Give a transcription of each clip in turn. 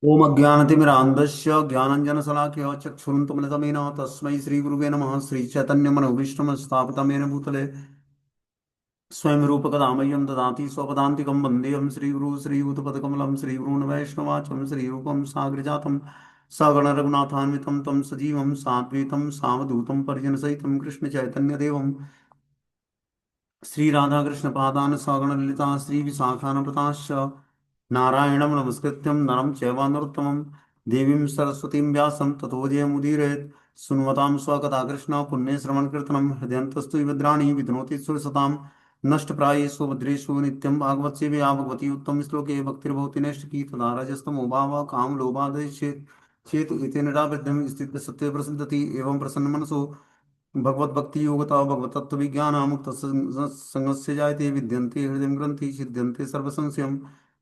ओम अज्ञानतिमिरान्धस्य ज्ञानञ्जनशलाकया चक्षुरुन्मिलितमेन तस्मै श्रीगुरुवे नमः। श्रीचैतन्यमनोभीष्टं स्थापितं येन भूतले स्वयं रूपकदामह्यं ददाति स्वपदान्तिकं वन्देऽहं श्रीगुरुं श्रीयुतपदकमलं श्रीगुरून् वैष्णवाचं श्रीरूपं साग्रजातं सगणरघुनाथान्वितं तं सजीवं साद्वैतं सावधूतं परिजनसहितं कृष्णचैतन्यदेवं श्री राधा कृष्ण पादान सगण ललिता श्री विशाखानप्रताश्च नारायणं नमस्कृत्यं नरं चैव नरोत्तमं देवीं सरस्वतीं व्यासं ततो जयमुदीरयेत्। सुन्वतां स्वकथा कृष्ण पुण्यश्रवणकीर्तनं हृदयन्तस्तु विभद्राणि विध्नोति सुरसतां नष्टप्रायेषु भद्रेषु नित्यं भागवत सेवया भगवती उत्तम श्लोके भक्तिर्भवति नैष्ठिकी तदा रजस्तमो भावः कामलोभादेशेत् चेत इति निरावृद्धं स्थित सत्य प्रसिद्धति एवं प्रसन्न मनसो भगवत भक्ति योगता भगवत तत्व विज्ञान मुक्त संगस्य जायते विद्यन्ते हृदय ग्रंथि छिद्यन्ते सर्व संशयम्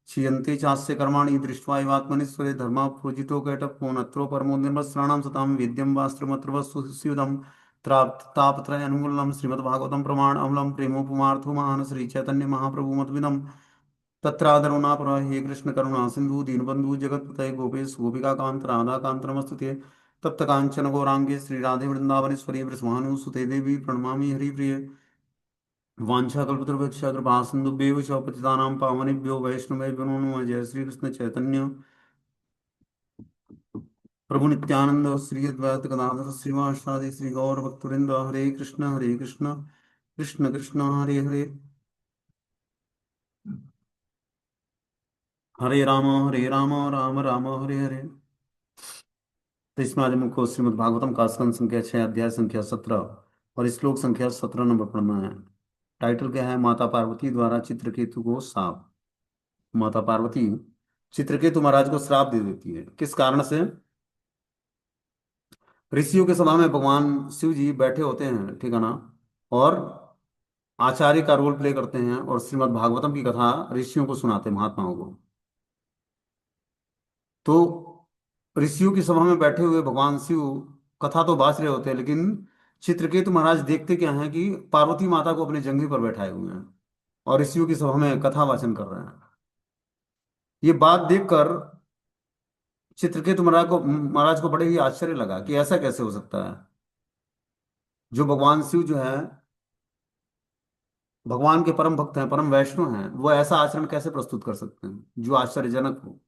क्षीयन्ते चास्य कर्माणि दृष्ट्वा एवात्मनिश्वरे धर्मा पूजितो कैटभो नत्रो परमो निर्मत्सराणां सतां वेद्यं वास्त्रमत्र वस्तुशिवदं तापत्रयानुमूलनं श्रीमद्भागवतं प्रमाण अमलं प्रेमोपमार्थो महान् श्रीचैतन्य महाप्रभु मतविदम् तत्रादरो नापर हे कृष्ण करुणा सिंधु दीनबंधु जगत्पते गोपेश गोपिका कांत राधा कांत नमस्तुते तप्त कांचन गौरांगे श्री राधे वृंदावनेश्वरी वृषभानुसुते देवी प्रणमामि हरिप्रिय वाञ्छाकल्पतरुभ्यश्च कृपा सिन्धुभ्येव च पतितानां पावनेभ्यो वैष्णवेभ्यो नमो नमः। जय श्री कृष्ण चैतन्य प्रभु नित्यानंद श्री अद्वैत गदाधर श्रीवासादि श्री गौर भक्तवृंद हरे कृष्ण कृष्ण कृष्ण हरे हरे हरे राम राम राम हरे हरे। तो इसमें आज हमको श्रीमद् भागवतम का स्कंद संख्या 6 अध्याय संख्या 17 और श्लोक संख्या 17 नंबर पढ़ना है। टाइटल क्या है? माता पार्वती द्वारा चित्रकेतु को श्राप। माता पार्वती चित्रकेतु महाराज को श्राप दे देती है। किस कारण से? ऋषियों के सभा में भगवान शिव जी बैठे होते हैं, ठीक है ना, और आचार्य का रोल प्ले करते हैं और श्रीमद् भागवतम की कथा ऋषियों को सुनाते हैं, महात्माओं को। तो ऋषियों की सभा में बैठे हुए भगवान शिव कथा तो बाँच रहे होते हैं, लेकिन चित्रकेतु महाराज देखते क्या हैं कि पार्वती माता को अपने जंघे पर बैठाए हुए हैं और ऋषियों की सभा में कथा वाचन कर रहे हैं। ये बात देखकर चित्रकेतु महाराज को बड़े ही आश्चर्य लगा कि ऐसा कैसे हो सकता है। जो भगवान शिव जो है, भगवान के परम भक्त हैं, परम वैष्णव हैं, वो ऐसा आचरण कैसे प्रस्तुत कर सकते हैं जो आश्चर्यजनक हो।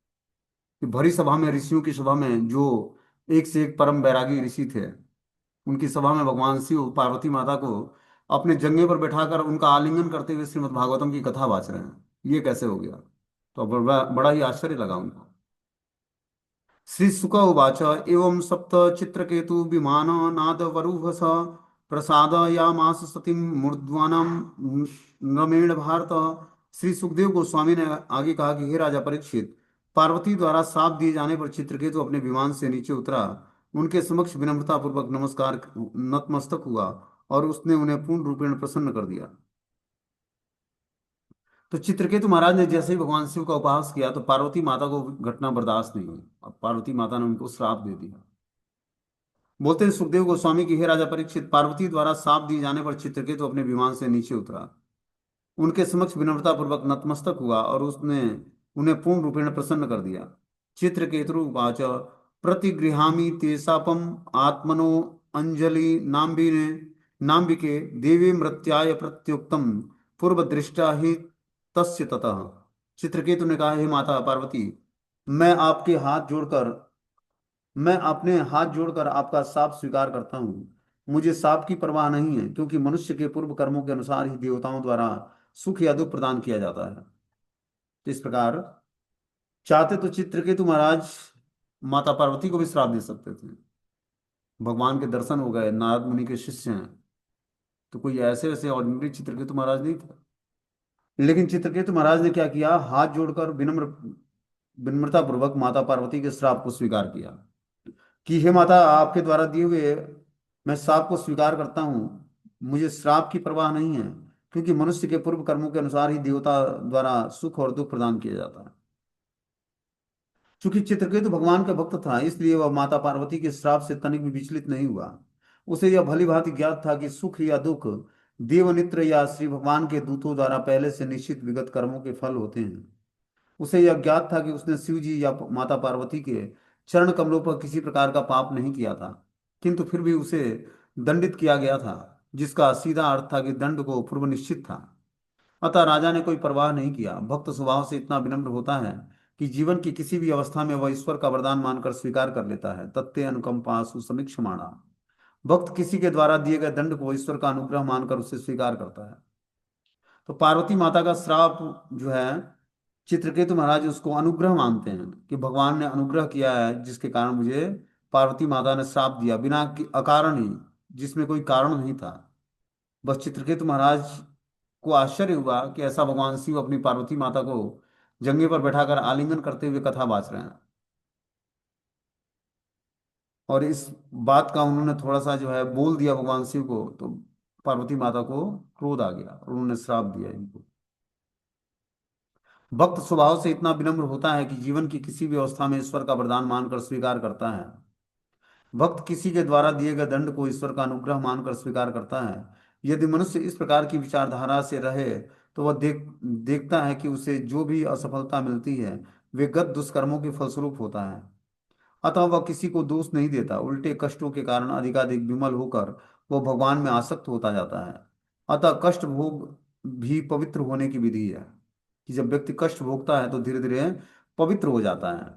कि भरी सभा में, ऋषियों की सभा में, जो एक से एक परम बैरागी ऋषि थे, उनकी सभा में भगवान शिव पार्वती माता को अपने जंघे पर बैठाकर उनका आलिंगन करते हुए श्रीमद् भागवतम की कथा वाच रहे हैं। ये कैसे हो गया? तो बड़ा ही आश्चर्य लगा उनको। श्री सुक उवाच एवं सप्त चित्रकेतु विमान नाद वरुहस प्रसादयामास सतीं मूर्ध्वानं नमेण भारत। श्री सुखदेव गोस्वामी ने आगे कहा कि हे राजा परीक्षित, पार्वती द्वारा शाप दिए जाने पर चित्रकेतु अपने विमान से नीचे उतरा, उनके समक्ष विनम्रता पूर्वक नमस्कार नतमस्तक हुआ और उसने उन्हें पूर्ण रूपेण प्रसन्न कर दिया। तो चित्रकेतु महाराज ने जैसे ही भगवान शिव का उपहास किया तो पार्वती माता को घटना बर्दाश्त नहीं हुई। अब पार्वती माता ने उनको श्राप दे दिया। बोलते हैं सुखदेव गोस्वामी की, हे राजा परीक्षित, पार्वती द्वारा श्राप दिए जाने पर चित्रकेतु अपने विमान से नीचे उतरा, उनके समक्ष विनम्रता पूर्वक नतमस्तक हुआ और उसने उन्हें पूर्ण रूपेण प्रसन्न कर दिया। चित्रकेतुर्वाच प्रतिगृहामि ते शापम आत्मनो अंजलि नाम्बिने नाम्बिके देवी मृत्याय प्रत्युक्तम पूर्व दृष्टा ही तस्य ततः। चित्रकेतु ने कहा, हे माता पार्वती, मैं आपके हाथ जोड़कर मैं अपने हाथ जोड़कर आपका शाप स्वीकार करता हूँ। मुझे शाप की परवाह नहीं है, क्योंकि मनुष्य के पूर्व कर्मों के अनुसार ही देवताओं द्वारा सुख या दुख प्रदान किया जाता है। तो इस प्रकार चाहते तो चित्रकेतु महाराज माता पार्वती को भी श्राप दे सकते थे। भगवान के दर्शन हो गए, नारद मुनि के शिष्य हैं, तो कोई ऐसे ऐसे ऑर्डिनरी चित्रकेतु महाराज नहीं थे। लेकिन चित्रकेतु महाराज ने क्या किया? हाथ जोड़कर विनम्रता पूर्वक माता पार्वती के श्राप को स्वीकार किया कि हे माता, आपके द्वारा दिए हुए मैं श्राप को स्वीकार करता हूँ। मुझे श्राप की परवाह नहीं है, क्योंकि मनुष्य के पूर्व कर्मों के अनुसार ही देवता द्वारा सुख और दुख प्रदान किया जाता है। चूंकि चित्रकेतु भगवान का भक्त था, इसलिए वह माता पार्वती के श्राप से तनिक भी विचलित नहीं हुआ। उसे यह भली भांति ज्ञात था कि सुख या दुख देवनित्र या श्री भगवान के दूतों द्वारा पहले से निश्चित विगत कर्मों के फल होते हैं। उसे यह ज्ञात था कि उसने शिव जी या माता पार्वती के चरण कमलों पर किसी प्रकार का पाप नहीं किया था, किंतु फिर भी उसे दंडित किया गया था, जिसका सीधा अर्थ था कि दंड को पूर्व निश्चित था। अतः राजा ने कोई परवाह नहीं किया। भक्त स्वभाव से इतना विनम्र होता है कि जीवन की किसी भी अवस्था में वह ईश्वर का वरदान मानकर स्वीकार कर लेता है। तत्ते अनुकंपा सुसमीक्षमाणा। भक्त किसी के द्वारा दिए गए दंड को ईश्वर का अनुग्रह मानकर उसे स्वीकार करता है। तो पार्वती माता का श्राप जो है, चित्रकेतु महाराज उसको अनुग्रह मानते हैं कि भगवान ने अनुग्रह किया है, जिसके कारण मुझे पार्वती माता ने श्राप दिया बिना अकारण ही, जिसमें कोई कारण नहीं था। बस चित्रकेतु महाराज को आश्चर्य हुआ कि ऐसा भगवान शिव अपनी पार्वती माता को जंगे पर बैठाकर आलिंगन करते हुए कथा बाच रहे हैं। और इस बात का उन्होंने थोड़ा सा जो है बोल दिया भगवान शिव को, तो पार्वती माता को क्रोध आ गया और उन्होंने श्राप दिया इनको। भक्त स्वभाव से इतना विनम्र होता है कि जीवन की किसी भी अवस्था में ईश्वर का वरदान मानकर स्वीकार करता है। भक्त किसी के द्वारा दिए गए दंड को ईश्वर का अनुग्रह मानकर स्वीकार करता है। यदि मनुष्य इस प्रकार की विचारधारा से रहे तो वह देखता है कि उसे जो भी असफलता मिलती है वे गत दुष्कर्मों के फलस्वरूप होता है। अतः वह किसी को दोष नहीं देता, उल्टे कष्टों के कारण अधिकाधिक विमल होकर वह भगवान में आसक्त होता जाता है। अतः कष्ट भोग भी पवित्र होने की विधि है, कि जब व्यक्ति कष्ट भोगता है तो धीरे धीरे पवित्र हो जाता है।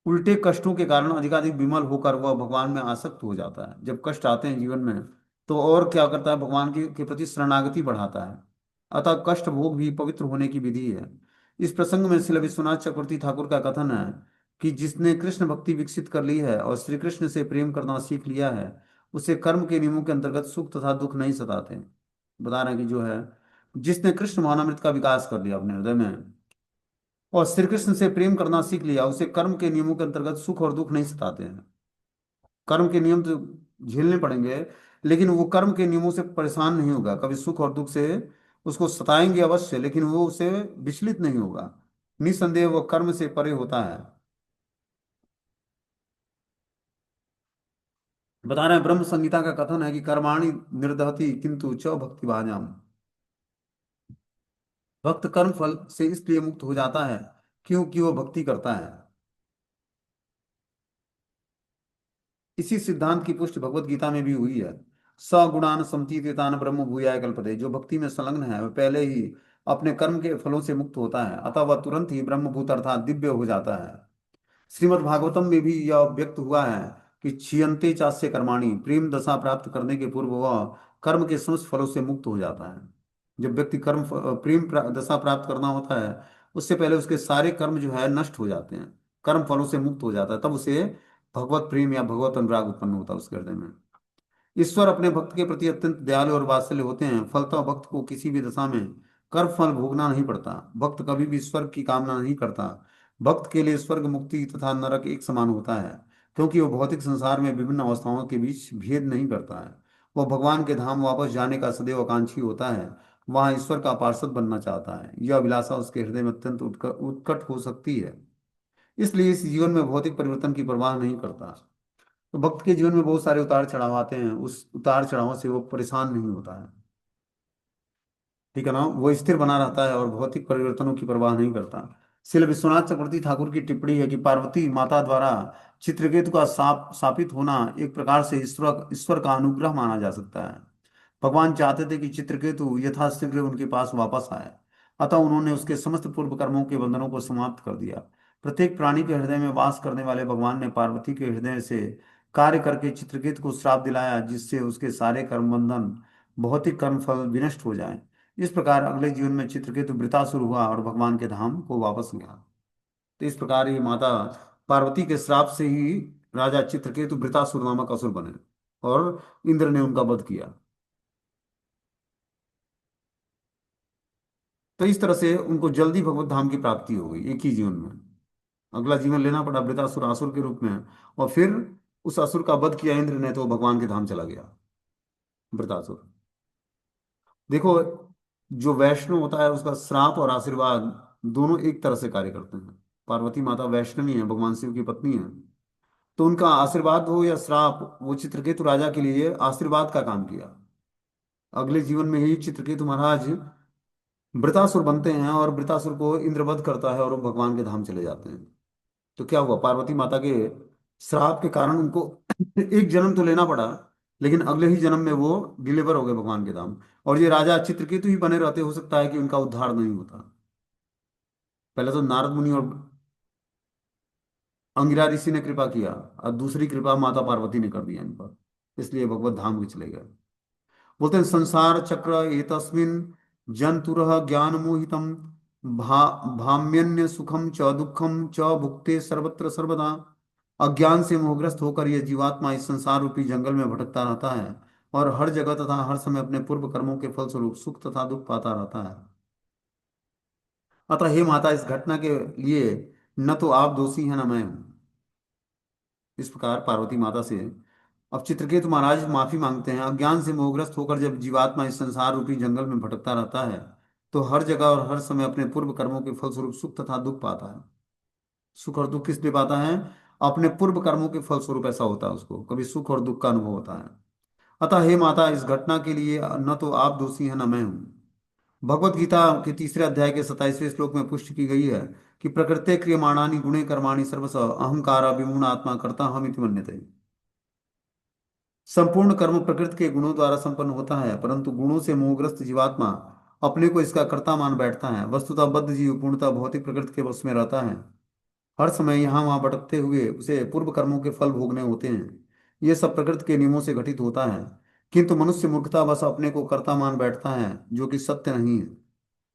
उल्टे कष्टों के कारण अधिकाधिक विमल होकर वह भगवान में आसक्त हो जाता है। जब कष्ट आते हैं जीवन में तो और क्या करता है, भगवान के प्रति शरणागति बढ़ाता है। अतः कष्ट भोग भी पवित्र होने की विधि है। इस प्रसंग में श्रील विश्वनाथ चक्रवर्ती ठाकुर का कथन है कि जिसने कृष्ण भक्ति विकसित कर ली है और श्री कृष्ण से प्रेम करना सीख लिया है, उसे कर्म के नियमों के अंतर्गत सुख तथा दुख नहीं सताते। बता रहे हैं कि जो है, जिसने कृष्ण भावनामृत का विकास कर लिया अपने हृदय में और श्री कृष्ण से प्रेम करना सीख लिया, उसे कर्म के नियमों के अंतर्गत सुख और दुख नहीं सताते हैं। कर्म के नियम तो झेलने पड़ेंगे, लेकिन वो कर्म के नियमों से परेशान नहीं होगा कभी। सुख और दुख से उसको सताएंगे अवश्य, लेकिन वो उसे विचलित नहीं होगा। निसंदेह वो कर्म से परे होता है। बता रहे हैं, ब्रह्म संहिता का कथन है कि कर्माणि निर्दहति किंतु च भक्ति भाजाम। भक्त कर्म फल से इसलिए मुक्त हो जाता है क्योंकि वो भक्ति करता है। इसी सिद्धांत की पुष्टि भगवत गीता में भी हुई है। सगुणान समतीतान ब्रह्म भूयाय कल्पते। जो भक्ति में संलग्न है वह पहले ही अपने कर्म के फलों से मुक्त होता है, अतः वह तुरंत ही ब्रह्मभूत अर्थात दिव्य हो जाता है। श्रीमद् भागवतम में भी यह व्यक्त हुआ है कि क्षीयन्ते चास्य कर्माणि। प्रेम दशा प्राप्त करने के पूर्व वह कर्म के समस्त फलों से मुक्त हो जाता है। जब व्यक्ति दशा प्राप्त करना होता है, उससे पहले उसके सारे कर्म जो है नष्ट हो जाते हैं, कर्म फलों से मुक्त हो जाता है, तब उसे भगवत प्रेम या भगवत अनुराग उत्पन्न होता है उसके हृदय में। ईश्वर अपने भक्त के प्रति अत्यंत दयालु और वात्सल्य होते हैं। फलतः भक्त को किसी भी दशा में कर्म फल भोगना नहीं पड़ता। भक्त कभी भी ईश्वर की कामना नहीं करता। भक्त के लिए स्वर्ग मुक्ति तथा नरक एक समान होता है, क्योंकि वह भौतिक संसार में विभिन्न अवस्थाओं के बीच भेद नहीं करता है। वह भगवान के धाम वापस जाने का सदैव आकांक्षी होता है, वहां ईश्वर का पार्षद बनना चाहता है। यह अभिलाषा उसके हृदय में अत्यंत उत्कट हो सकती है, इसलिए इस जीवन में भौतिक परिवर्तन की परवाह नहीं करता। तो भक्त के जीवन में बहुत सारे उतार चढ़ाव आते हैं, उस उतार चढ़ावों से वो परेशान नहीं होता है। ठीक है ना, वो स्थिर बना रहता है और भौतिक परिवर्तनों की परवाह नहीं करता। श्रील विश्वनाथ चक्रवर्ती ठाकुर की टिप्पणी है कि पार्वती माता द्वारा चित्रकेतु का शापित होना एक प्रकार से ईश्वर ईश्वर का अनुग्रह माना जा सकता है। भगवान चाहते थे कि चित्रकेतु यथाशीघ्र उनके पास वापस आए, अतः उन्होंने उसके समस्त पूर्व कर्मों के बंधनों को समाप्त कर दिया। प्रत्येक प्राणी के हृदय में वास करने वाले भगवान ने पार्वती के हृदय से कार्य करके चित्रकेतु को श्राप दिलाया, जिससे उसके सारे कर्म बंधन भौतिक कर्म फल विनष्ट हो जाए। इस प्रकार अगले जीवन में चित्रकेतु वृतासुर हुआ और भगवान के धाम को वापस गया। तो इस प्रकार ये माता पार्वती के श्राप से ही राजा चित्रकेतु वृतासुर नामक असुर बने और इंद्र ने उनका वध किया। तो इस तरह से उनको जल्दी भगवत धाम की प्राप्ति हो गई एक ही जीवन में। अगला जीवन लेना पड़ा वृतासुर असुर के रूप में, और फिर उस असुर का वध किया इंद्र ने, तो वो भगवान के धाम चला गया वृतासुर। देखो, जो वैष्णव होता है उसका श्राप और आशीर्वाद दोनों एक तरह से कार्य करते हैं। पार्वती माता वैष्णवी है, भगवान शिव की पत्नी है, तो उनका आशीर्वाद हो या श्राप, वो चित्रकेतु राजा के लिए आशीर्वाद का काम किया। अगले जीवन में ही चित्रकेतु महाराज वृतासुर बनते हैं और वृतासुर को इंद्रवध करता है और वो भगवान के धाम चले जाते हैं। तो क्या हुआ, पार्वती माता के श्राप के कारण उनको एक जन्म तो लेना पड़ा, लेकिन अगले ही जन्म में वो डिलीवर हो गए भगवान के धाम। और ये राजा चित्रकेतु ही बने रहते, हो सकता है कि उनका उद्धार नहीं होता। पहले तो नारद मुनि और अंगिरा ऋषि ने कृपा किया, और दूसरी कृपा माता पार्वती ने कर दिया इन पर, इसलिए भगवत धाम भी चले गए। बोलते हैं संसार चक्र एतस्मिन् जंतुरः ज्ञान मोहितम भाम्यन्य सुखम च दुखम च भुक्ते सर्वत्र सर्वदा। अज्ञान से मोहग्रस्त होकर यह जीवात्मा इस संसार रूपी जंगल में भटकता रहता है और हर जगह तथा हर समय अपने पूर्व कर्मों के फलस्वरूप सुख तथा दुख पाता रहता है। अतः हे माता, इस घटना के लिए न तो आप दोषी हैं न मैं हूं। इस प्रकार पार्वती माता से अब चित्रकेतु महाराज माफी मांगते हैं। अज्ञान से मोहग्रस्त होकर जब जीवात्मा इस संसार रूपी जंगल में भटकता रहता है तो हर जगह और हर समय अपने पूर्व कर्मों के फलस्वरूप सुख तथा दुख पाता है। सुख और दुख किस लिए पाता है? अपने पूर्व कर्मों के फलस्वरूप ऐसा होता है, उसको कभी सुख और दुख का अनुभव होता है। अतः हे माता, इस घटना के लिए न तो आप दोषी हैं न मैं हूं। भगवत गीता के तीसरे अध्याय के 27वें श्लोक में पुष्टि की गई है कि प्रकृते क्रियमाणानि गुणे कर्माणि सर्वश अहंकार विमूढ़ आत्मा कर्ता हम इति मन्यते। संपूर्ण कर्म प्रकृति के गुणों द्वारा संपन्न होता है, परंतु गुणों से मोहग्रस्त जीवात्मा अपने को इसका कर्ता मान बैठता है। वस्तुतः बद्ध जीव पूर्णतः भौतिक प्रकृति के वश में रहता है। हर समय यहाँ वहाँ भटकते हुए उसे पूर्व कर्मों के फल भोगने होते हैं। ये सब प्रकृति के नियमों से घटित होता है, किंतु मनुष्य मूर्खता बस अपने को कर्ता मान बैठता है, जो कि सत्य नहीं है।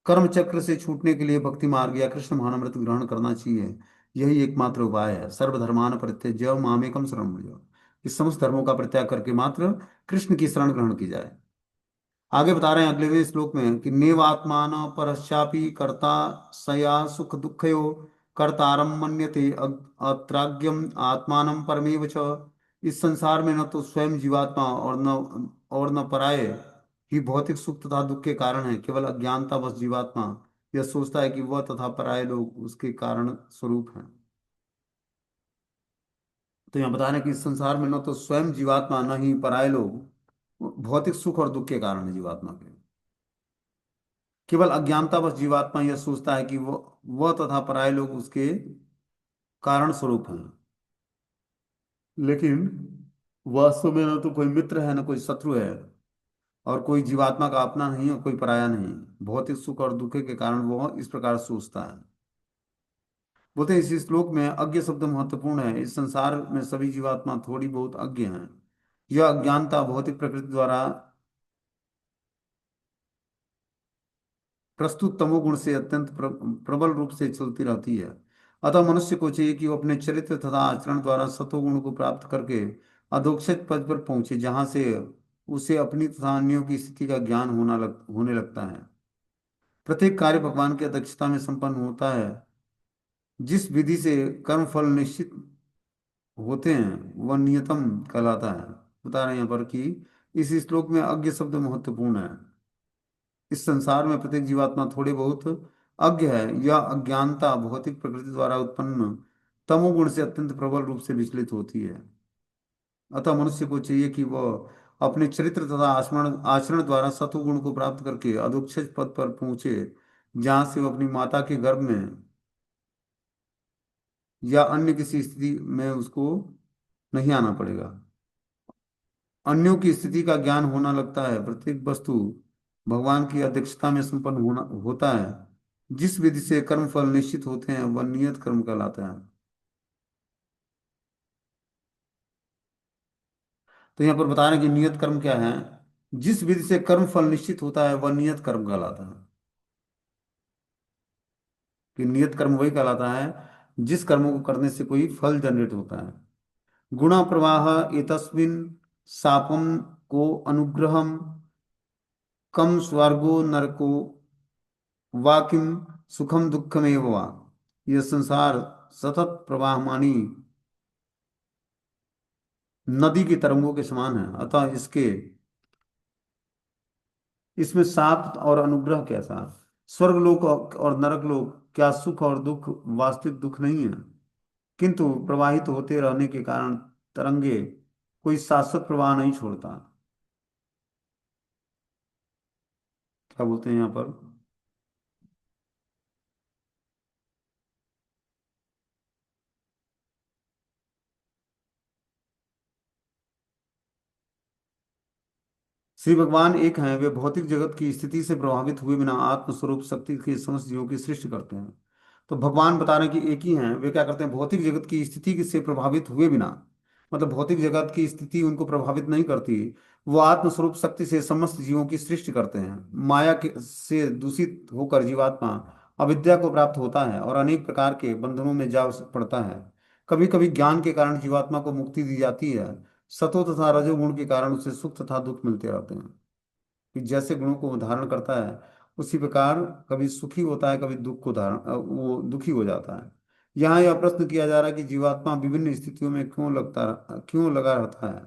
कर्म चक्र से छूटने के लिए भक्ति मार्ग या कृष्ण भानामृत ग्रहण करना चाहिए। यही एकमात्र उपाय है। सर्वधर्मान परित्यज्य मामेकम शरणं व्रज। इस समस्त धर्मों का परित्याग करके मात्र कृष्ण की शरण ग्रहण की जाए। आगे बता रहे हैं अगले श्लोक में कि नेवात्मान परश्चापि कर्ता सया सुख दुखयो कर्तारम मन्यते अत्राग्यम आत्मानं परमेव च। इस संसार में न तो स्वयं जीवात्मा और न पराये ही भौतिक सुख तथा दुख के कारण है। केवल अज्ञानता बस जीवात्मा यह सोचता है कि वह तथा पराये लोग उसके कारण स्वरूप हैं। तो यहाँ बता रहे हैं कि इस संसार में न तो स्वयं जीवात्मा न ही पराये लोग भौतिक सुख और दुख के कारण है जीवात्मा के। केवल अज्ञानता बस जीवात्मा यह सोचता है कि वह तथा पराये लोग उसके कारण स्वरूप हैं, लेकिन वास्तव में न तो कोई मित्र है न कोई शत्रु है, और कोई जीवात्मा का अपना नहीं और कोई पराया नहीं। भौतिक सुख और दुख के कारण वह इस प्रकार सोचता है। बोलते हैं इस श्लोक में अज्ञ शब्द महत्वपूर्ण है। इस संसार में सभी जीवात्मा थोड़ी बहुत अज्ञ हैं। यह अज्ञानता भौतिक प्रकृति द्वारा प्रस्तुत तमोगुण से अत्यंत प्रबल रूप से चलती रहती है। अतः मनुष्य को चाहिए कि वो अपने चरित्र तथा आचरण द्वारा सतोगुण को प्राप्त करके अधोक्षज पद पर पहुंचे, जहां से उसे अपनी तथा अन्यों की स्थिति का ज्ञान होने लगता है। प्रत्येक कार्य भगवान की अध्यक्षता में संपन्न होता है। जिस विधि से कर्म फल निश्चित होते हैं वह नियतम कहलाता है। बता रहे हैं यहाँ पर कि इस श्लोक में अज्ञ शब्द महत्वपूर्ण है। इस संसार में प्रत्येक जीवात्मा थोड़े बहुत अज्ञ है। यह अज्ञानता भौतिक प्रकृति द्वारा उत्पन्न तमोगुण से अत्यंत प्रबल रूप से विचलित होती है। अतः मनुष्य को चाहिए कि वह अपने चरित्र तथा आचरण आचरण द्वारा सतोगुण को प्राप्त करके अधोक्षज पद पर पहुंचे, जहां से वह अपनी माता के गर्भ में या अन्य किसी स्थिति में उसको नहीं आना पड़ेगा। अन्यों की स्थिति का ज्ञान होना लगता है। प्रत्येक वस्तु भगवान की अध्यक्षता में संपन्न होता है। जिस विधि से कर्म फल निश्चित होते हैं वह नियत कर्म कहलाता है। तो यहाँ पर बता रहे हैं कि नियत कर्म क्या है। जिस विधि से कर्म फल निश्चित होता है वह नियत कर्म कहलाता है। कि नियत कर्म वही कहलाता है जिस कर्मों को करने से कोई फल जनरेट होता है। गुणा प्रवाह एतस्मिन् सापम को अनुग्रहम कम स्वर्गो नरको वा किम सुखम दुखमेव वा। यह संसार सतत प्रवाहमानी नदी की तरंगों के समान है। अतः इसके इसमें साप और अनुग्रह कैसा? स्वर्गलोक और नरकलोक क्या सुख और दुख वास्तविक दुख नहीं है, किंतु प्रवाहित होते रहने के कारण तरंगे कोई शाश्वत प्रवाह नहीं छोड़ता। क्या बोलते हैं यहाँ पर? श्री भगवान एक हैं, वे भौतिक जगत की स्थिति से प्रभावित हुए बिना आत्मस्वरूप शक्ति के समस्त जीवों की सृष्टि करते हैं। तो भगवान बता रहे हैं कि एक ही हैं, वे क्या करते हैं, भौतिक जगत की स्थिति से प्रभावित हुए बिना, मतलब भौतिक जगत की स्थिति उनको प्रभावित नहीं करती, वो आत्मस्वरूप शक्ति से समस्त जीवों की सृष्टि करते हैं। माया के से दूषित होकर जीवात्मा अविद्या को प्राप्त होता है और अनेक प्रकार के बंधनों में जा पड़ता है। कभी कभी ज्ञान के कारण जीवात्मा को मुक्ति दी जाती है। सतो तथा रजोगुण के कारण उसे सुख तथा दुख मिलते रहते हैं। कि जैसे गुणों को वो धारण करता है, उसी प्रकार कभी सुखी होता है, कभी दुख को वो दुखी हो जाता है। यहाँ यह प्रश्न किया जा रहा है कि जीवात्मा विभिन्न स्थितियों में क्यों लगा रहता है,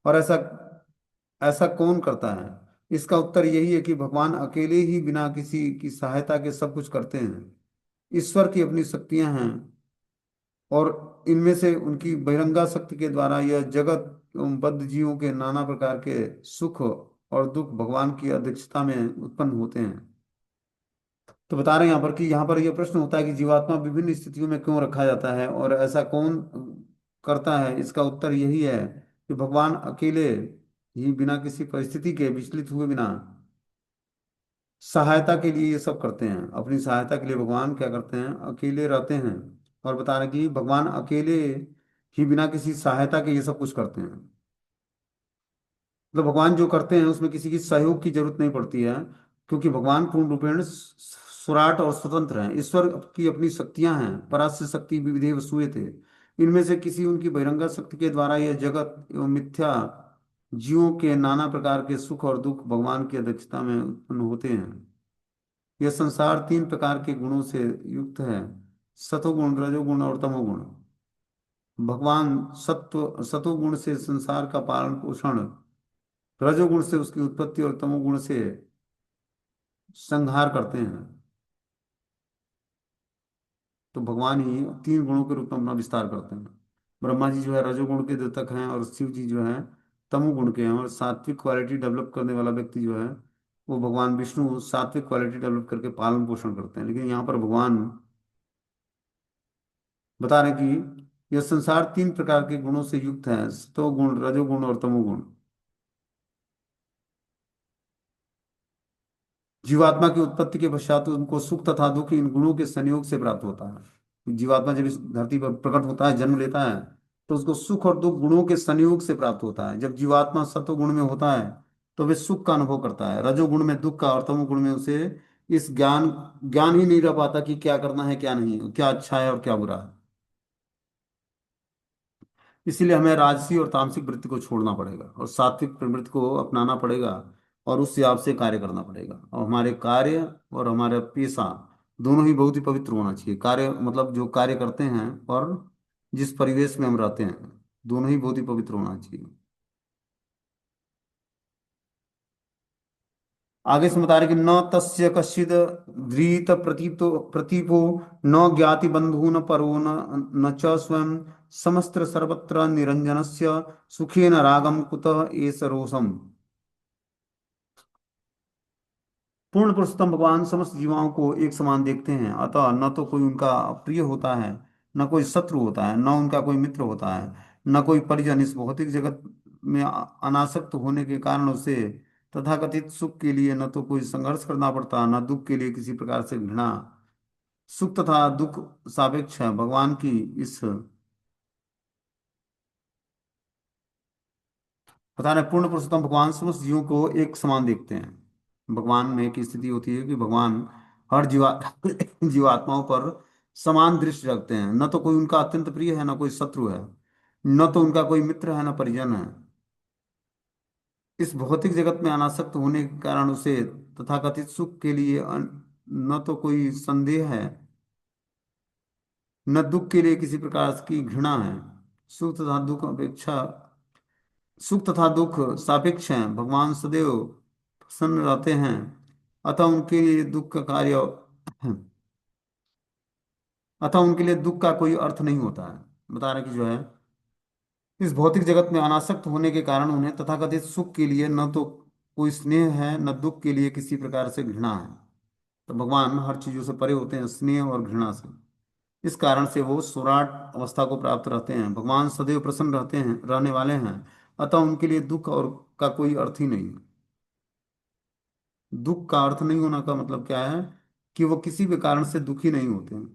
और ऐसा ऐसा कौन करता है। इसका उत्तर यही है कि भगवान अकेले ही बिना किसी की सहायता के सब कुछ करते हैं। ईश्वर की अपनी शक्तियां हैं, और इनमें से उनकी बहिरंगा शक्ति के द्वारा यह जगत एवं बद्ध जीवों के नाना प्रकार के सुख और दुख भगवान की अध्यक्षता में उत्पन्न होते हैं। तो बता रहे हैं यहाँ पर कि यहाँ पर यह प्रश्न होता है कि जीवात्मा विभिन्न स्थितियों में क्यों रखा जाता है और ऐसा कौन करता है। इसका उत्तर यही है कि भगवान अकेले ही बिना किसी परिस्थिति के विचलित हुए बिना सहायता के लिए ये सब करते हैं। अपनी सहायता के लिए भगवान क्या करते हैं, अकेले रहते हैं। और बता रहे कि भगवान अकेले ही बिना किसी सहायता के ये सब कुछ करते हैं। मतलब भगवान जो करते हैं उसमें किसी की सहयोग की जरूरत नहीं पड़ती है, क्योंकि भगवान पूर्ण रूपेण स्वराट और स्वतंत्र हैं। ईश्वर की अपनी शक्तियां हैं, परास्य शक्ति विविधे वसुए थे। इनमें से किसी उनकी बहिरंगा शक्ति के द्वारा यह जगत एवं मिथ्या जीवों के नाना प्रकार के सुख और दुख भगवान की अध्यक्षता में उत्पन्न होते हैं। यह संसार तीन प्रकार के गुणों से युक्त है, सतोगुण, रजोगुण और तमोगुण। भगवान सतोगुण से संसार का पालन पोषण, रजोगुण से उसकी उत्पत्ति और तमोगुण से संहार करते हैं। तो भगवान ही तीन गुणों के रूप में अपना विस्तार करते हैं। ब्रह्मा जी जो है रजोगुण के द्योतक हैं, और शिव जी जो है तमोगुण के हैं। और सात्विक क्वालिटी डेवलप करने वाला व्यक्ति जो है वो भगवान विष्णु सात्विक क्वालिटी डेवलप करके पालन पोषण करते हैं। लेकिन यहाँ पर भगवान बता रहे हैं कि यह संसार तीन प्रकार के गुणों से युक्त है, सतोगुण, रजोगुण और तमोगुण। जीवात्मा की उत्पत्ति के पश्चात उनको सुख तथा दुख इन गुणों के संयोग से प्राप्त होता है। जीवात्मा जब इस धरती पर प्रकट होता है, जन्म लेता है, तो उसको सुख और दुख गुणों के संयोग से प्राप्त होता है। जब जीवात्मा सत्वगुण में होता है तो वे सुख का अनुभव करता है, रजोगुण में दुख का, और तमोगुण में उसे इस ज्ञान ज्ञान ही नहीं रह पाता कि क्या करना है क्या नहीं, क्या अच्छा है और क्या बुरा है। इसीलिए हमें राजसी और तामसिक वृत्ति को छोड़ना पड़ेगा और सात्विक प्रवृत्ति को अपनाना पड़ेगा, और उस हिसाब से कार्य करना पड़ेगा। और हमारे कार्य और हमारा पेशा दोनों ही बहुत ही पवित्र होना चाहिए। कार्य मतलब जो कार्य करते हैं और जिस परिवेश में हम रहते हैं, दोनों ही बहुत ही पवित्र होना चाहिए। आगे से बता रहे कि न तस्य कश्चिद धृत प्रतीपो न ज्ञाति बंधु न परो न च स्वयं समस्त्र सर्वत्र निरंजनस्य सुखेन रागम कुतः एष रोषम। पूर्ण पुरुषोत्तम भगवान समस्त जीवाओं को एक समान देखते हैं, अतः न तो कोई उनका प्रिय होता है, न कोई शत्रु होता है, न उनका कोई मित्र होता है, न कोई परिजन। इस भौतिक जगत में अनासक्त होने के कारण उसे तथाकथित सुख के लिए न तो कोई संघर्ष करना पड़ता, न दुख के लिए किसी प्रकार से घृणा। सुख तथा दुख सापेक्ष है। भगवान की इस पता नहीं पूर्ण पुरुषोत्तम भगवान समस्त जीवों को एक समान देखते हैं। भगवान में एक स्थिति होती है कि भगवान हर जीवात्माओं पर समान दृष्टि रखते हैं। न तो कोई उनका अत्यंत प्रिय है, न कोई शत्रु है, न तो उनका कोई मित्र है, न परिजन है। इस भौतिक जगत में अनासक्त होने के कारण उसे तथाकथित सुख के लिए न तो कोई संदेह है, न दुख के लिए किसी प्रकार की घृणा है। सुख तथा दुख अपेक्षा सुख तथा दुख सापेक्ष हैं। भगवान सदैव प्रसन्न रहते हैं, अतः उनके लिए दुख का कार्य अतः उनके लिए दुख का कोई अर्थ नहीं होता है। बता रहे कि जो है इस भौतिक जगत में अनासक्त होने के कारण उन्हें तथाकथित सुख के लिए न तो कोई स्नेह है, न दुख के लिए किसी प्रकार से घृणा है। तो भगवान हर चीजों से परे होते हैं, स्नेह और घृणा से। इस कारण से वो सुराट अवस्था को प्राप्त रहते हैं। भगवान सदैव प्रसन्न रहते हैं, रहने वाले हैं, अतः उनके लिए दुख और का कोई अर्थ ही नहीं है। दुख का अर्थ नहीं होना का मतलब क्या है? कि वो किसी भी कारण से दुखी नहीं होते हैं।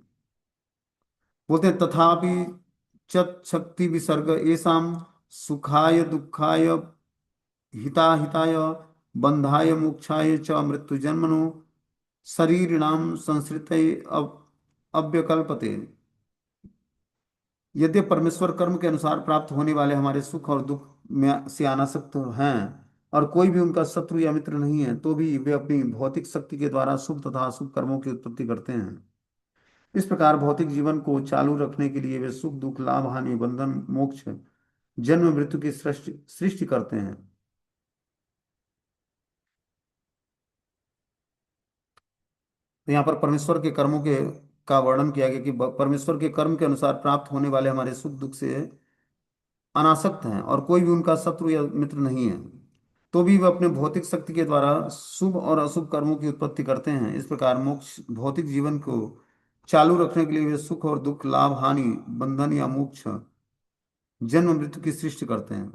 बोलते हैं तथापि चत शक्ति विसर्ग एसाम सुखाय दुखाय हिताहिताय बंधाय मोक्षाय च मृत्यु जन्मनो शरीरिणाम संसृतये अव्यकल्पते। यद्यपि परमेश्वर कर्म के अनुसार प्राप्त होने वाले हमारे सुख और दुख में से अनासक्त हैं और कोई भी उनका शत्रु या मित्र नहीं है, तो भी वे अपनी भौतिक शक्ति के द्वारा शुभ तथा अशुभ कर्मों की उत्पत्ति करते हैं। इस प्रकार भौतिक जीवन को चालू रखने के लिए वे सुख दुख लाभ हानि बंधन मोक्ष जन्म मृत्यु की सृष्टि सृष्टि करते हैं। तो यहाँ पर परमेश्वर के कर्मों के का वर्णन किया गया कि परमेश्वर के कर्म के अनुसार प्राप्त होने वाले हमारे सुख दुख से अनासक्त हैं और कोई भी उनका शत्रु या मित्र नहीं है, तो भी वे अपने भौतिक शक्ति के द्वारा शुभ और अशुभ कर्मों की उत्पत्ति करते हैं। इस प्रकार मोक्ष भौतिक जीवन को चालू रखने के लिए वे सुख और दुख लाभ हानि बंधन या मोक्ष जन्म मृत्यु की सृष्टि करते हैं।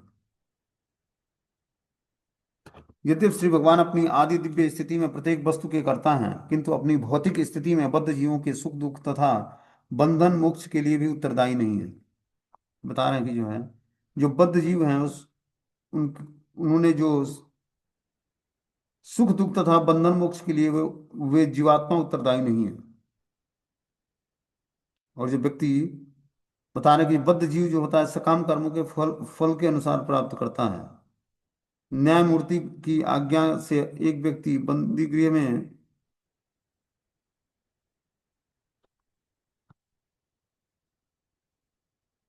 यद्यपि श्री भगवान अपनी आदि दिव्य स्थिति में प्रत्येक वस्तु के कर्ता हैं, किंतु अपनी भौतिक स्थिति में बद्ध जीवों के सुख दुख तथा बंधन मोक्ष के लिए भी उत्तरदायी नहीं है। बता रहे हैं कि जो है, जो बद्ध जीव हैं उस उन उन्होंने जो सुख दुख तथा बंधन मोक्ष के लिए वे जीवात्मा उत्तरदायी नहीं है। और जो व्यक्ति बता रहे हैं कि बद्ध जीव जो होता है सकाम कर्मों के फल फल के अनुसार प्राप्त करता है। न्यायमूर्ति की आज्ञा से एक व्यक्ति बंदी गृह में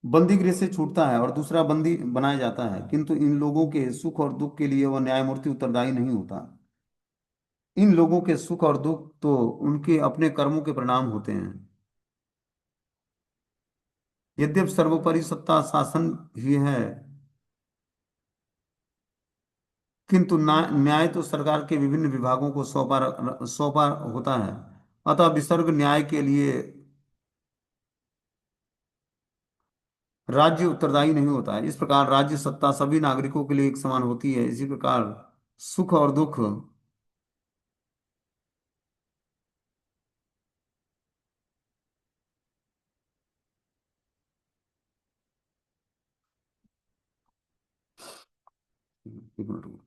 बंदी गृह से छूटता है और दूसरा बंदी बनाया जाता है, किंतु इन लोगों के सुख और दुख के लिए वह न्यायमूर्ति उत्तरदायी नहीं होता। इन लोगों के सुख और दुख तो उनके अपने कर्मों के परिणाम होते हैं। यद्यपि सर्वोपरि सत्ता शासन ही है, किंतु न्याय तो सरकार के विभिन्न विभागों को सौंपा सौंपा होता है। अतः विसर्ग न्याय के लिए राज्य उत्तरदायी नहीं होता है। इस प्रकार राज्य सत्ता सभी नागरिकों के लिए एक समान होती है। इसी प्रकार सुख और दुख एक मिनट रुको।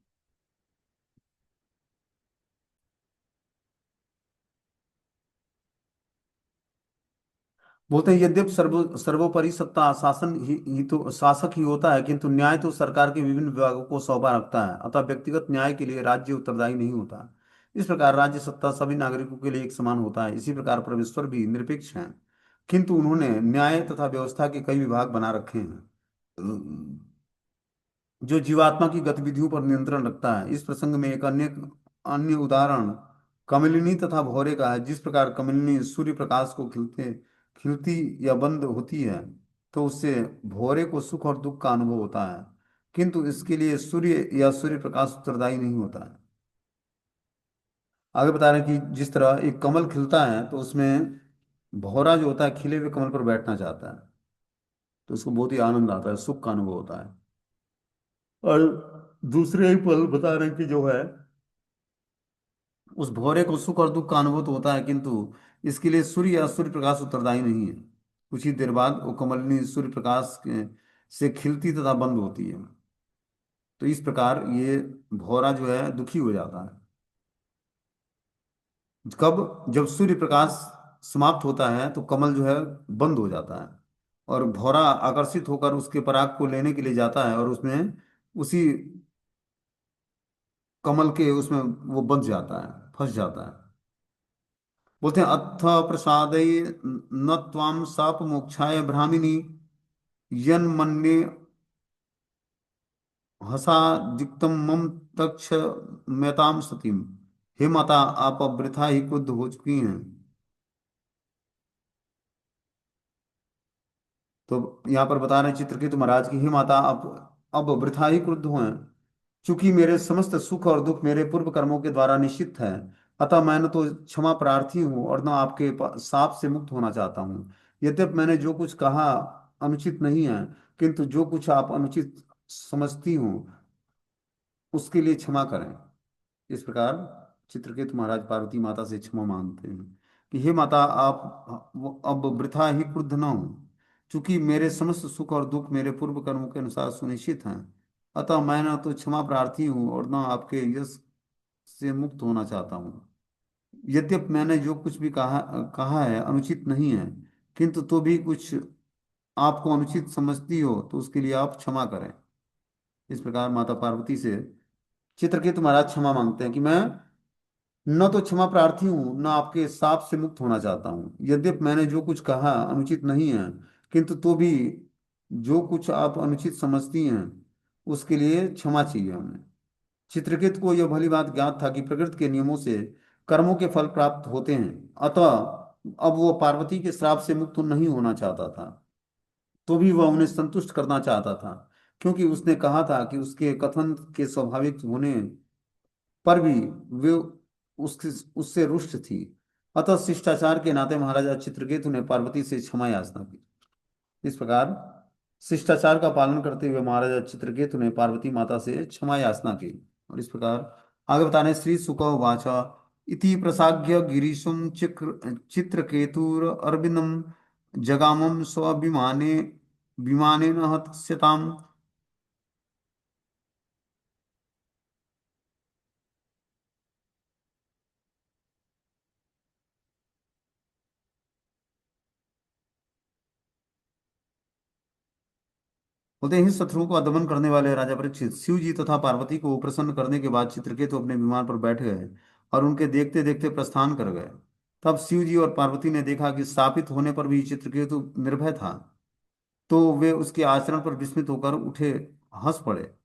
बोलते हैं यद्यपि सर्वोपरि सत्ता शासन ही तो शासक ही होता है, किंतु न्याय तो सरकार के विभिन्न विभागों को सौंपा रखता है। अतः व्यक्तिगत न्याय के लिए राज्य उत्तरदायी नहीं होता। इस प्रकार राज्य सत्ता सभी नागरिकों के लिए एक समान होता है। इसी प्रकार परमेश्वर भी निरपेक्ष हैं, किंतु उन्होंने न्याय तथा व्यवस्था के कई विभाग बना रखे हैं जो जीवात्मा की गतिविधियों पर नियंत्रण रखता है। इस प्रसंग में एक अन्य अन्य उदाहरण कमलिनी तथा भौरे का है। जिस प्रकार कमलिनी सूर्य प्रकाश को खिलती या बंद होती है, तो उससे भौरे को सुख और दुख का अनुभव होता है, किंतु इसके लिए सूर्य या सूर्य प्रकाश उत्तरदायी नहीं होता है। आगे बता रहे हैं कि जिस तरह एक कमल खिलता है तो उसमें भौरा जो होता है खिले हुए कमल पर बैठना चाहता है, तो उसको बहुत ही आनंद आता है, सुख का अनुभव होता है। और दूसरे ही पल बता रहे हैं कि जो है उस भौरे को सुख और दुख का अनुभव तो होता है, किंतु इसके लिए सूर्य या सूर्य प्रकाश उत्तरदायी नहीं है। कुछ ही देर बाद वो कमलिनी सूर्य से खिलती तथा बंद होती है। तो इस प्रकार ये भौरा जो है दुखी हो जाता है। कब? जब सूर्य प्रकाश समाप्त होता है तो कमल जो है बंद हो जाता है और भौरा आकर्षित होकर उसके पराग को लेने के लिए जाता है और उसमें उसी कमल के उसमें वो बंध जाता है, फंस जाता है। बोलते हैं अथ प्रसादय न त्वाम साप मोक्षाय भ्रामिनी यन्मन्ये हसा दिक्तम मम तक्ष मेताम सतीम। हे माता, आप अब वृथा ही क्रुद्ध हो चुकी हैं। तो यहाँ पर बता रहे हैं चित्रकेतु महाराज की, हे माता आप अब वृथा ही क्रुद्ध हुए, चूंकि मेरे समस्त सुख और दुख मेरे पूर्व कर्मों के द्वारा निश्चित है। अतः मैं न तो क्षमा प्रार्थी हूँ और न आपके शाप से मुक्त होना चाहता हूँ। यद्यपि मैंने जो कुछ कहा अनुचित नहीं है, किंतु जो कुछ आप अनुचित समझती हूँ उसके लिए क्षमा करें। इस प्रकार चित्रकेतु महाराज पार्वती माता से क्षमा मांगते हैं कि हे माता, आप अब वृथा ही क्रुद्ध न हो, क्योंकि मेरे समस्त सुख और दुख मेरे पूर्व कर्मों के अनुसार सुनिश्चित हैं। अतः मैं न तो क्षमा प्रार्थी हूँ और न आपके यश से मुक्त होना चाहता हूँ। यद्यपि मैंने जो कुछ भी कहा कहा है अनुचित नहीं है, किंतु तो भी कुछ आपको अनुचित समझती हो तो उसके लिए आप क्षमा करें। इस प्रकार माता पार्वती से चित्रकेतु महाराज क्षमा मांगते हैं कि मैं न तो क्षमा प्रार्थी हूँ, न आपके शाप से मुक्त होना चाहता हूँ। यद्यपि मैंने जो कुछ कहा अनुचित नहीं है, किंतु तो भी जो कुछ आप अनुचित समझती हैं उसके लिए क्षमा चाहिए हमें। चित्रकेतु को यह भली बात ज्ञात था कि प्रकृति के नियमों से कर्मों के फल प्राप्त होते हैं। अतः अब वो पार्वती के श्राप से मुक्त नहीं होना चाहता था, तो भी वह उन्हें संतुष्ट करना चाहता था, क्योंकि उसने कहा था कि उसके कथन के स्वाभाविक होने पर भी वे उसके उससे रुष्ट थी। अतः शिष्टाचार के नाते महाराजा चित्रकेतु ने पार्वती से क्षमा याचना की। इस प्रकार शिष्टाचार का पालन करते हुए महाराजा चित्रकेतु ने पार्वती माता से क्षमा याचना की। और इस प्रकार आगे बताने श्री सुक वाचा इति प्रसाद्य गिरीशम चित्रकेतुर अर्बिंदम जगामम स्वाभिमाने विमानेन हत्स्यताम। बोलते ही शत्रुओं का दमन करने वाले राजा परीक्षित शिव जी तथा पार्वती को प्रसन्न करने के बाद चित्रकेतु अपने विमान पर बैठ गए और उनके देखते देखते प्रस्थान कर गए। तब शिव जी और पार्वती ने देखा कि स्थापित होने पर भी चित्रकेतु निर्भय था, तो वे उसके आचरण पर विस्मित होकर उठे, हंस पड़े।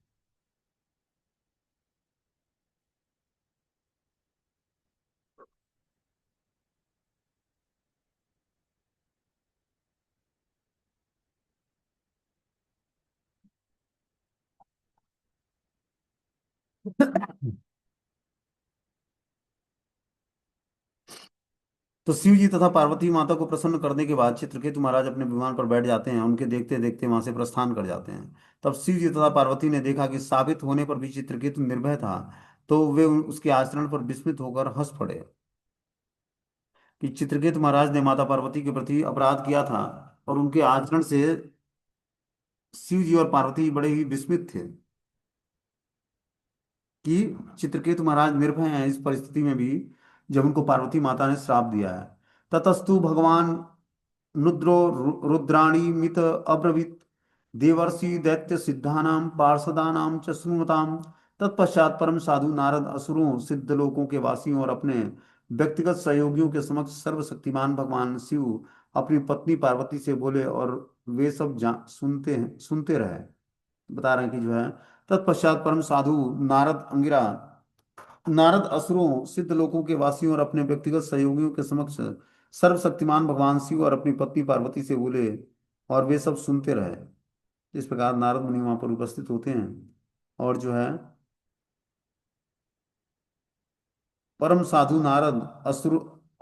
तो शिव जी तथा पार्वती माता को प्रसन्न करने के बाद चित्रकेतु महाराज अपने विमान पर बैठ जाते हैं, उनके देखते देखते वहां से प्रस्थान कर जाते हैं। तब शिव जी तथा पार्वती ने देखा कि साबित होने पर भी चित्रकेतु निर्भय था, तो वे उसके आचरण पर विस्मित होकर हंस पड़े कि चित्रकेतु महाराज ने माता पार्वती के प्रति अपराध किया था, और उनके आचरण से शिव जी और पार्वती बड़े ही विस्मित थे कि चित्रकेतु महाराज निर्भय हैं इस परिस्थिति में भी, जब उनको पार्वती माता ने श्राप दिया है। ततस्तु भगवान नुद्रो रुद्राणी मित अब्रवीत देवर्षि दैत्य सिद्धानां पार्षदानां च श्रुणुताम्। तत्पश्चात परम साधु नारद असुरों, सिद्ध लोकों के वासियों और अपने व्यक्तिगत सहयोगियों के समक्ष सर्वशक्तिमान भगवान शिव अपनी पत्नी पार्वती से बोले, और वे सब सुनते रहे। बता रहे हैं कि जो है, तत्पश्चात परम साधु नारद अंगिरा नारद असुरों, सिद्ध लोकों के वासियों और अपने व्यक्तिगत सहयोगियों के समक्ष सर्वशक्तिमान भगवान शिव और अपनी पत्नी पार्वती से बोले, और वे सब सुनते रहे। इस प्रकार नारद मुनि वहां पर उपस्थित होते हैं, और जो है परम साधु नारद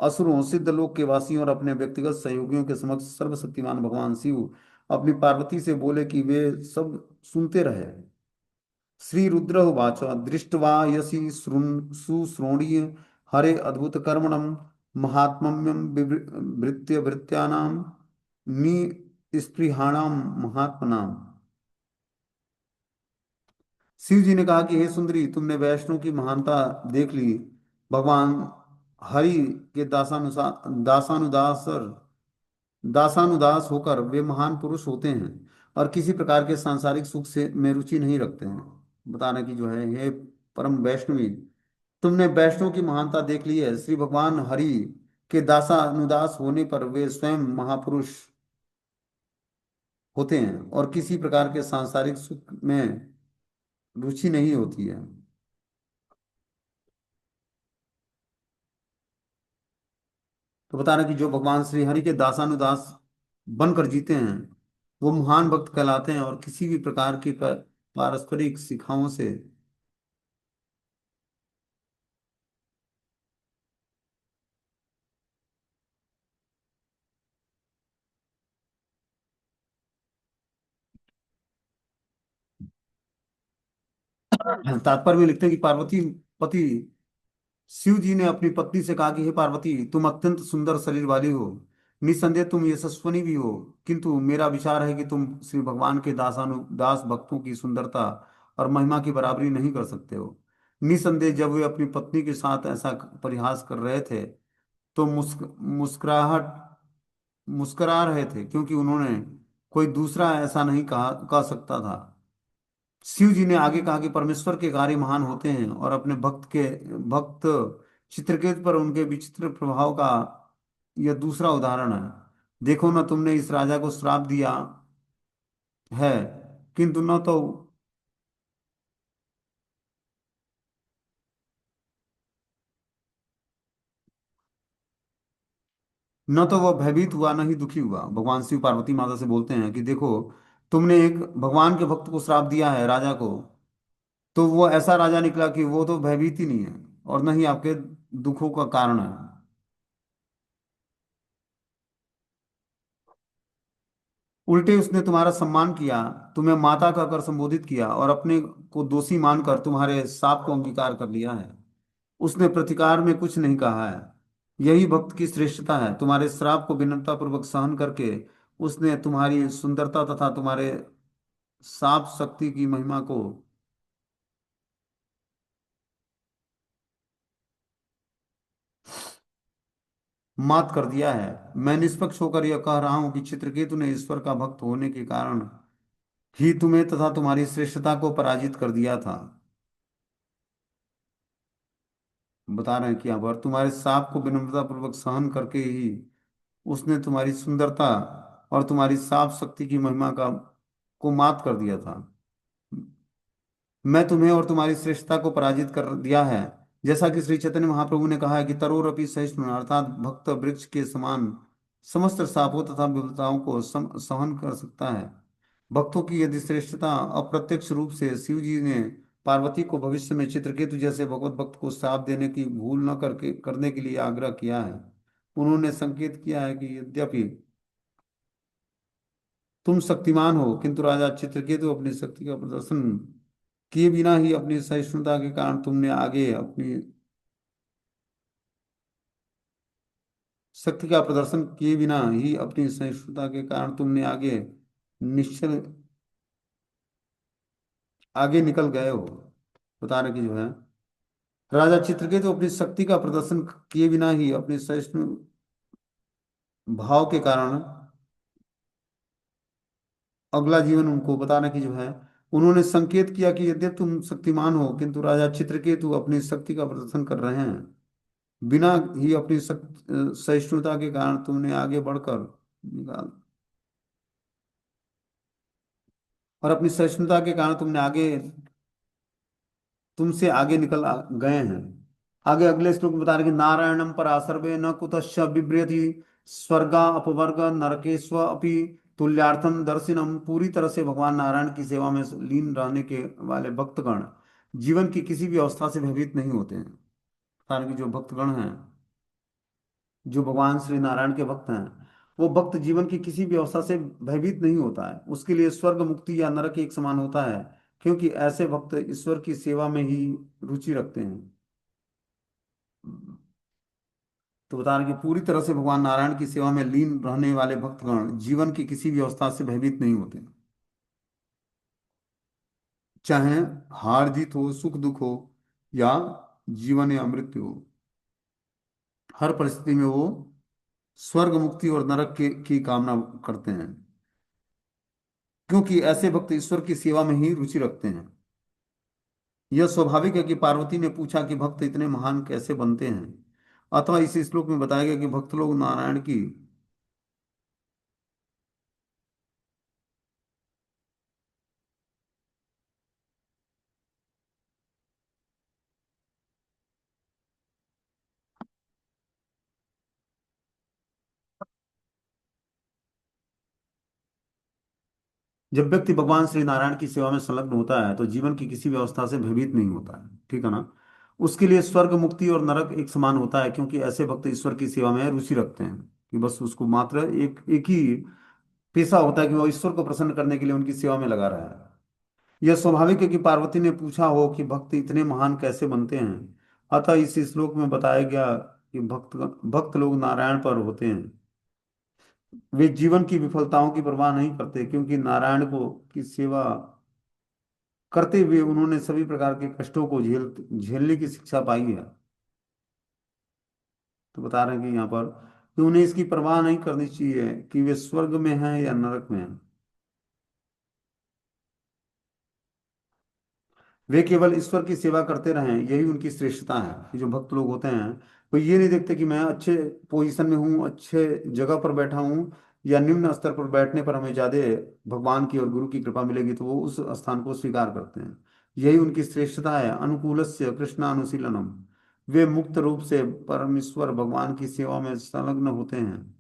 असुरों, सिद्ध लोक के वासियों और अपने व्यक्तिगत सहयोगियों के समक्ष सर्वशक्तिमान भगवान शिव अपनी पार्वती से बोले कि वे सब सुनते रहे। श्री रुद्र उवाच दृष्ट्वा यसी शुश्रोणीय हरे अद्भुत कर्मणम महात्म्यम भृत्य भृत्यानां निस्पृहाणाम महात्मनाम। शिव जी ने कहा कि हे सुंदरी, तुमने वैष्णव की महानता देख ली। भगवान हरि के दासानुदास होकर वे महान पुरुष होते हैं, और किसी प्रकार के सांसारिक सुख से में रुचि नहीं रखते हैं। बताना कि जो है, हे परम वैष्णवी, तुमने वैष्णव की महानता देख ली है। श्री भगवान हरि के दासानुदास होने पर वे स्वयं महापुरुष होते हैं, और किसी प्रकार के सांसारिक सुख में रुचि नहीं होती है। तो बता रहे कि जो भगवान श्री हरि के दासानुदास बनकर जीते हैं, वो महान भक्त कहलाते हैं, और किसी भी प्रकार की पारस्परिक शिखाओं से तात्पर्य में लिखते हैं कि पार्वती पति शिव जी ने अपनी पत्नी से कहा कि हे पार्वती, तुम अत्यंत सुंदर शरीर वाली हो, निस्संदेह तुम यशस्विनी भी हो, किंतु मेरा विचार है कि तुम श्री भगवान के दास भक्तों की सुंदरता और महिमा की बराबरी नहीं कर सकते हो। निस्संदेह जब वे अपनी पत्नी के साथ ऐसा परिहास कर रहे थे तो मुस्कुराहट मुस्कुरा रहे थे, क्योंकि उन्होंने कोई दूसरा ऐसा नहीं कह सकता था। शिव जी ने आगे कहा कि परमेश्वर के कार्य महान होते हैं और अपने भक्त चित्रकेत पर उनके विचित्र प्रभाव का यह दूसरा उदाहरण है। देखो ना, तुमने इस राजा को श्राप दिया है, किंतु न तो वह भयभीत हुआ न ही दुखी हुआ। भगवान शिव पार्वती माता से बोलते हैं कि देखो, तुमने एक भगवान के भक्त को श्राप दिया है, राजा को, तो वो ऐसा राजा निकला कि वो तो भयभीत ही नहीं है और न ही आपके दुखों का कारण है। उल्टे उसने तुम्हारा सम्मान किया, तुम्हें माता कहकर संबोधित किया और अपने को दोषी मानकर तुम्हारे शाप को अंगीकार कर लिया है। उसने प्रतिकार में कुछ नहीं कहा है। यही भक्त की श्रेष्ठता है। तुम्हारे श्राप को विनम्रता पूर्वक सहन करके उसने तुम्हारी सुंदरता तथा तुम्हारे साप शक्ति की महिमा को मात कर दिया है। मैं निष्पक्ष होकर यह कह रहा हूं कि चित्रकेतु ने ईश्वर का भक्त होने के कारण ही तुम्हें तथा तुम्हारी श्रेष्ठता को पराजित कर दिया था। बता रहे हैं कि यहाँ पर तुम्हारे साप को विनम्रता पूर्वक सहन करके ही उसने तुम्हारी सुंदरता और तुम्हारी साप शक्ति की महिमा का को मात कर दिया था। मैं तुम्हें और तुम्हारी श्रेष्ठता को पराजित कर दिया है। जैसा कि श्री चैतन्य महाप्रभु ने कहा है कि तरोरपि सहिष्णु अर्थात भक्त वृक्ष के समान समस्त शापों तथा विपदाओं को सहन कर सकता है। भक्तों की यदि श्रेष्ठता अप्रत्यक्ष रूप से शिव जी ने पार्वती को भविष्य में चित्रकेतु जैसे भगवत भक्त को श्राप देने की भूल न करके करने के लिए आग्रह किया है। उन्होंने संकेत किया है कि यद्यपि तुम शक्तिमान हो, किंतु राजा चित्रकेतु अपनी शक्ति का प्रदर्शन किए बिना ही अपनी सहिष्णुता के कारण तुमने आगे अपनी शक्ति का प्रदर्शन किए बिना ही अपनी सहिष्णुता के कारण तुमने आगे निश्चल आगे निकल गए हो। बता रहे कि जो है, राजा चित्रकेतु अपनी शक्ति का प्रदर्शन किए बिना ही अपने सहिष्णु भाव के कारण अगला जीवन उनको बताने की जो है, उन्होंने संकेत किया कि यद्यपि तुम शक्तिमान हो, किंतु राजा चित्रकेतु अपनी शक्ति का प्रदर्शन कर रहे हैं बिना ही अपनी सहिष्णुता के कारण तुमने आगे बढ़कर निकाल और अपनी सहिष्णुता के कारण तुमसे आगे गए हैं। आगे अगले श्लोक में बता रहे कि नारायणम परासर्वे न कुतश्च बिभ्रति स्वर्गा अपवर्ग नरकेश्व अपि तुल्यार्थम दर्शिनम। पूरी तरह से भगवान नारायण की सेवा में लीन रहने के वाले भक्तगण जीवन की किसी भी अवस्था से भयभीत नहीं होते हैं। कारण कि जो भक्तगण हैं, जो भगवान श्री नारायण के भक्त हैं, वो भक्त जीवन की किसी भी अवस्था से भयभीत नहीं होता है। उसके लिए स्वर्ग मुक्ति या नरक एक समान होता है, क्योंकि ऐसे भक्त ईश्वर की सेवा में ही रुचि रखते हैं। तो बता रहे कि पूरी तरह से भगवान नारायण की सेवा में लीन रहने वाले भक्तगण जीवन की किसी भी अवस्था से भयभीत नहीं होते। चाहे हार जीत हो, सुख दुख हो, या जीवन या मृत्यु हो, हर परिस्थिति में वो स्वर्ग मुक्ति और नरक की कामना करते हैं, क्योंकि ऐसे भक्त ईश्वर की सेवा में ही रुचि रखते हैं। यह स्वाभाविक है कि पार्वती ने पूछा कि भक्त इतने महान कैसे बनते हैं। अथवा इस श्लोक में बताया गया कि भक्त लोग नारायण की जब व्यक्ति भगवान श्री नारायण की सेवा में संलग्न होता है तो जीवन की किसी भी अवस्था से भयभीत नहीं होता है। ठीक है ना। उसके लिए स्वर्ग मुक्ति और नरक एक समान होता है, क्योंकि ऐसे भक्त ईश्वर की सेवा में रुचि रखते हैं कि बस उसको मात्र एक एक ही पेशा होता है कि वो ईश्वर को प्रसन्न करने के लिए उनकी सेवा में लगा रहा है। यह स्वाभाविक है कि पार्वती ने पूछा हो कि भक्त इतने महान कैसे बनते हैं। अतः इस श्लोक में बताया गया कि भक्त भक्त लोग नारायण पर होते हैं। वे जीवन की विफलताओं की परवाह नहीं करते, क्योंकि नारायण को की सेवा करते हुए उन्होंने सभी प्रकार के कष्टों को झेलने की शिक्षा पाई है। तो बता रहे हैं कि यहाँ पर कि उन्हें इसकी परवाह नहीं करनी चाहिए कि वे स्वर्ग में हैं या नरक में हैं। वे केवल ईश्वर की सेवा करते रहें, यही उनकी श्रेष्ठता है। कि जो भक्त लोग होते हैं वो ये नहीं देखते कि मैं अच्छे पोजीशन में हूँ, अच्छे जगह पर बैठा हूँ, या निम्न स्तर पर बैठने पर हमें ज्यादा भगवान की और गुरु की कृपा मिलेगी, तो वो उस स्थान को स्वीकार करते हैं। यही उनकी श्रेष्ठता है। अनुकूलस्य कृष्णानुशीलनम। वे मुक्त रूप से परमेश्वर भगवान की सेवा में संलग्न होते हैं,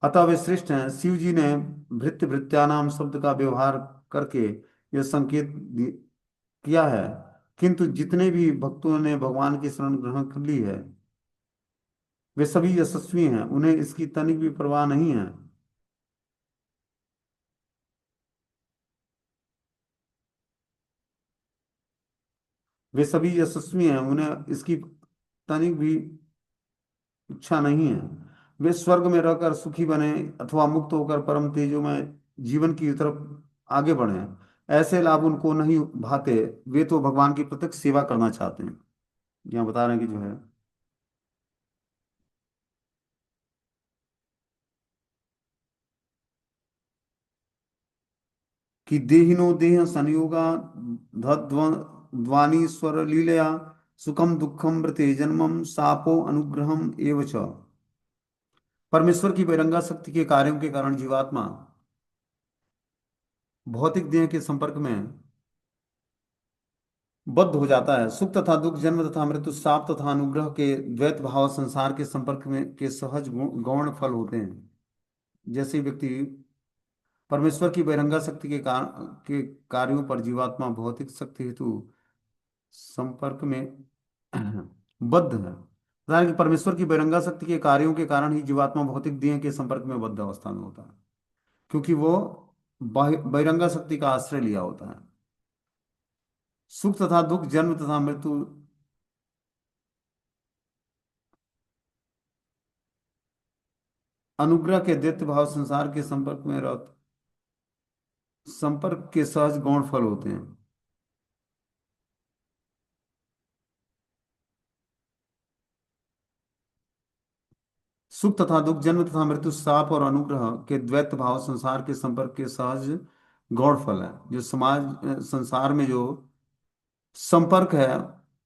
अतः वे श्रेष्ठ हैं। शिव जी ने भृत्य भृत्यानाम शब्द का व्यवहार करके यह संकेत किया है। किंतु जितने भी भक्तों ने भगवान की शरण ग्रहण कर ली है, वे सभी यशस्वी हैं, उन्हें इसकी तनिक भी परवाह नहीं है। वे सभी यशस्वी हैं, उन्हें इसकी तनिक भी इच्छा नहीं है। वे स्वर्ग में रहकर सुखी बने अथवा मुक्त होकर परम तेजो में जीवन की तरफ आगे बढ़े, ऐसे लाभ उनको नहीं भाते। वे तो भगवान की प्रत्यक्ष सेवा करना चाहते हैं। यहाँ बता रहे हैं कि जो है कि देहिनो देह संयोगा ध्वानि स्वर लीलया सुखम दुखम मृते जन्मम सापो अनुग्रहम एव च। परमेश्वर की बहिरंगा शक्ति के कार्यों के कारण जीवात्मा भौतिक देह के संपर्क में बद्ध हो जाता है। सुख तथा दुख, जन्म तथा मृत्यु, शाप तथा अनुग्रह के द्वैत भाव संसार के संपर्क में के सहज गौण फल होते हैं। जैसे व्यक्ति परमेश्वर की बहिरंगा शक्ति के कार्यों पर जीवात्मा भौतिक शक्ति हेतु संपर्क में बद्ध है। कारण कि परमेश्वर की बहिरंगा शक्ति के कार्यों के कारण ही जीवात्मा भौतिक देह के संपर्क में बद्ध अवस्था में होता है, क्योंकि वो बहिरंगा शक्ति का आश्रय लिया होता है। सुख तथा दुख, जन्म तथा मृत्यु, अनुग्रह के दैत्य भाव संसार के संपर्क के सहज गौण फल होते हैं। सुख तथा दुख, जन्म तथा मृत्यु, शाप और अनुग्रह के द्वैत भाव संसार के संपर्क के सहज गौण फल है। जो संसार में जो संपर्क है,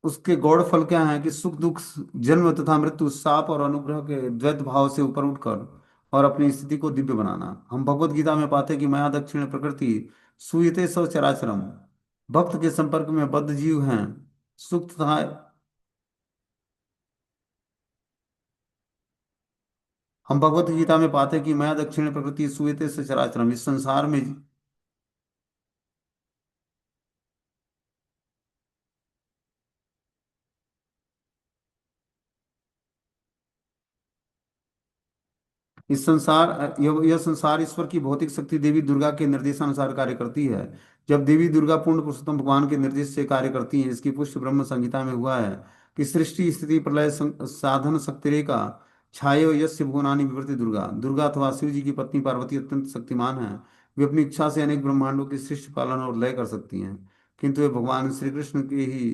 उसके गौण फल क्या है कि सुख दुख, जन्म तथा मृत्यु, शाप और अनुग्रह के द्वैत भाव से ऊपर उठकर और अपनी स्थिति को दिव्य बनाना। हम भगवत गीता में पाते हैं कि माया दक्षिण प्रकृति सूयते सव चराचरम। भक्त के संपर्क में बद्ध जीव हैं। सुख तथा हम भगवत गीता में पाते हैं कि माया दक्षिण प्रकृति सूयते से चराचरम। इस संसार में यह संसार ईश्वर की भौतिक शक्ति देवी दुर्गा के निर्देशानुसार कार्य करती है। जब देवी दुर्गा पूर्ण पुरुषोत्तम भगवान के निर्देश से कार्य करती हैं, इसकी पुष्टि ब्रह्म संहिता में हुआ है कि सृष्टि स्थिति प्रलय साधन शक्ति का छायो यस्य भुवनानि विवृति दुर्गा। दुर्गा अथवा शिव जी की पत्नी पार्वती अत्यंत शक्तिमान है। वे अपनी इच्छा से अनेक ब्रह्मांडों की सृष्टि पालन और लय कर सकती हैं, किंतु वे भगवान श्री कृष्ण के ही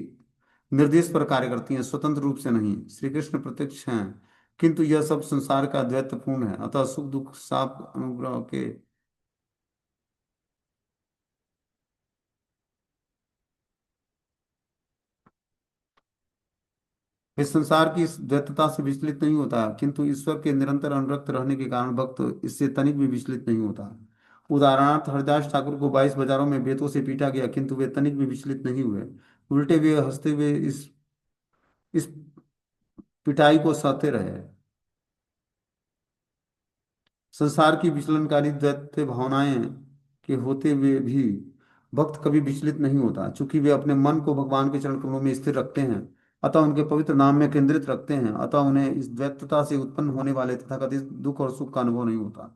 निर्देश पर कार्य करती हैं, स्वतंत्र रूप से नहीं। श्री कृष्ण प्रत्यक्ष हैं, किंतु यह सब संसार का द्वैतपूर्ण है। अतः सुख दुख साप अनुग्रह के इस संसार की इस द्वैतता से विचलित नहीं होता, किंतु ईश्वर के निरंतर अनुरक्त रहने के कारण भक्त इससे तनिक भी विचलित नहीं होता। उदाहरणार्थ हरिदास ठाकुर को 22 बाजारों में बेतों से पीटा गया, किंतु वे तनिक भी विचलित नहीं हुए। उल्टे वे हंसते हुए इस पिटाई को सहते रहे। संसार की विचलनकारी दैत्य भावनाएं के होते हुए भी भक्त कभी विचलित नहीं होता, चूंकि वे अपने मन को भगवान के चरण कमलों में स्थिर रखते हैं, अतः उनके पवित्र नाम में केंद्रित रखते हैं। अतः उन्हें इस द्वैतता से उत्पन्न होने वाले तथाकथित दुख और सुख का अनुभव नहीं होता।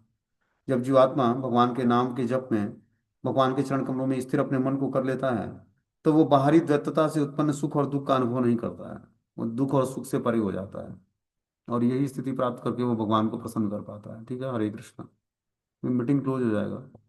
जब जीवात्मा भगवान के नाम के जप में भगवान के चरण कमलों में स्थिर अपने मन को कर लेता है, तो वो बाहरी द्वैतता से उत्पन्न सुख और दुख का अनुभव नहीं करता है। वो दुख और सुख से परे हो जाता है, और यही स्थिति प्राप्त करके वो भगवान को प्रसन्न कर पाता है। ठीक है, हरे कृष्णा। मीटिंग क्लोज हो जाएगा।